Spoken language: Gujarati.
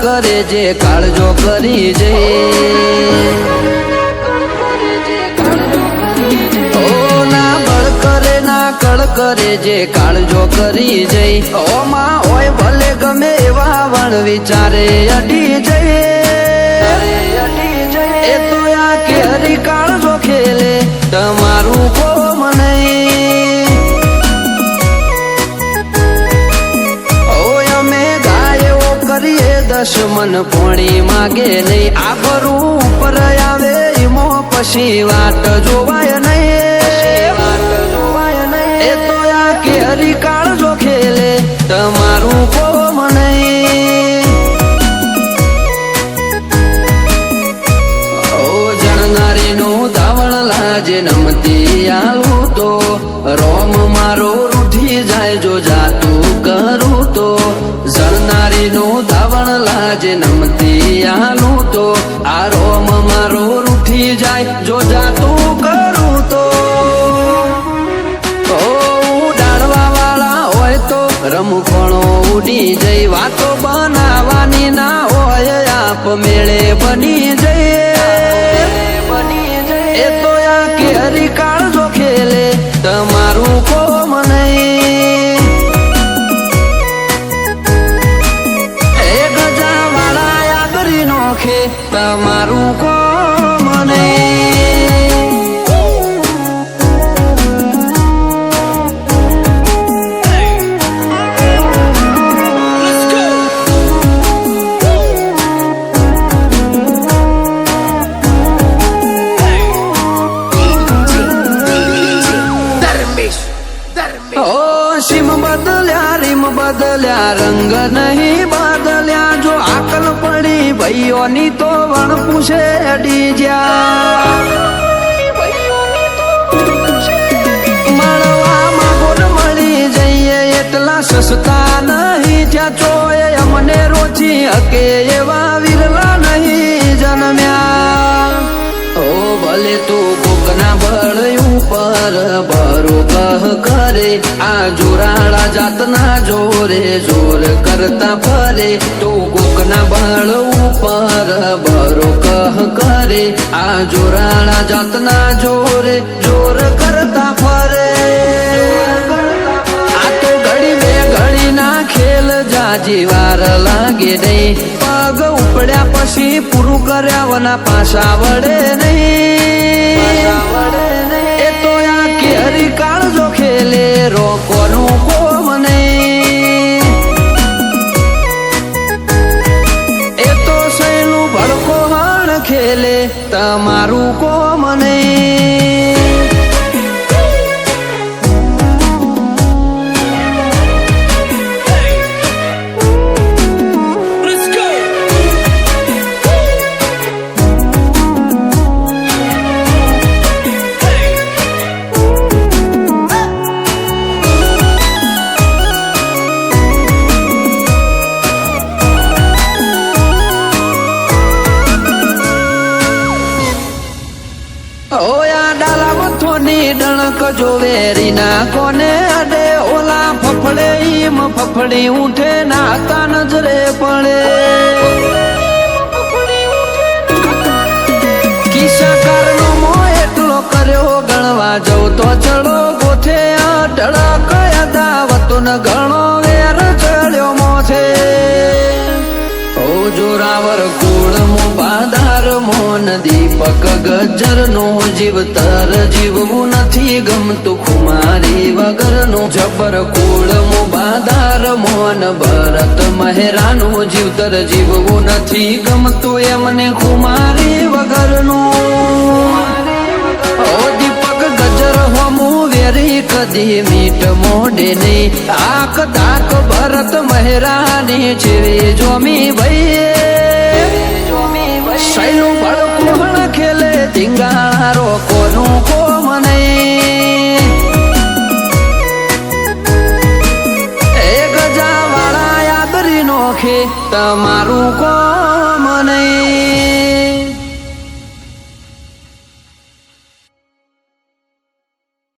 કરે જે કાળજો કરી જઈ કળ કરે જે કાળજો કરી જઈ ઓમાં હોય ભલે ગમે એવા વણ વિચારે અડી જઈ એ તો આ કેરી કાળજો ખેલે તમારું કોમ નહીં અમે ગાયો કરીએ દશમન પોણી માગે નહીં આ ભરું ઉપર આવે એમો પછી વાત જોવાય નહીં એ તો આ કેરી કાળજો ખેલે તમારું કોમ નહીં જણનારીનું ધાવણ લાજે નમતી આવું તો રોમ મારો રૂઠી જાય જો જાતું કરું તો જણનારીનું ધાવણ લાજે નમતી આલું તો આ રોમ મારો રૂઠી જાય જો જાતું કરું તો રમખણો ઉડી જઈ વાતો બનાવવાની ના હોય આપ મેળે બની જઈ એ તો આ કેરી કાળજો ખેલે તમારું કોમ નહીં એ ગજા વાળા આગરી નોખે તમારું કોમ નહીં બદલ્યા રંગ નહીં બદલ્યા જો આકલ પડી ભાઈઓની તો વણ પૂછે અડી જ્યા મળવામાં ગોળ મળી જઈએ એટલા સસ્તા નહીં જ્યાં ચોય અમને રોચી હકે એવા વિરલા નહીં જન્મ્યા ઓ ભલે તું કોકના બળ ઉપર બરો કહ કરે આ જોરાળા જાતના જોરે જોર કરતા ફરે તું કોકના બળ ઉપર બરો કહ કરે આ જોરાળા જાતના જોરે જોર કરતા ફરે આ તો ઘડી બે ઘડી ના ખેલ જાજી વાર લાગે નહીં પગ ઉપડ્યા પછી પૂરું કર્યાવના પાછા વડે નહીં એ તો આ કેરી કાળજો ખેલે રોકોનું કોમ નહીં એ તો સૈનું ભડકો હણ ખેલે તમારું કોમ નહીં ડણક જો વેરી ના કોને અડે ઓલા ફફડે ઈમ ફફડી ઉઠે નાતા નજરે પડે કિસ્સા કારનો મો એટલો કર્યો ગણવા જવું તો ચડો ગોથે અઢળક અદાવતો ન ઘણો વેર ચડ્યો મોથે ઓ જોરાવર કુળ મો બાધાર મોન દીપક ગજર નો જીવતર જીવવું નથી ગમતું ખુમારી વગરનું જબર કુળ મો બાધાર મોન ભરત મહેરાનું જીવતર જીવવું નથી ગમતું એમને ખુમારી વગરનું ઓ દીપક ગજર હોમું વેરી કદી મીઠ મોઢે નહીં આક દાક ભરત મહેરાની જેવી જોમી ભાઈ સૈનું ભડકું ખેલે ધીંગારો કોનું કોમ નહીં એ ગજા વાળા યાદરી નોખે તમારું કોમ નહીં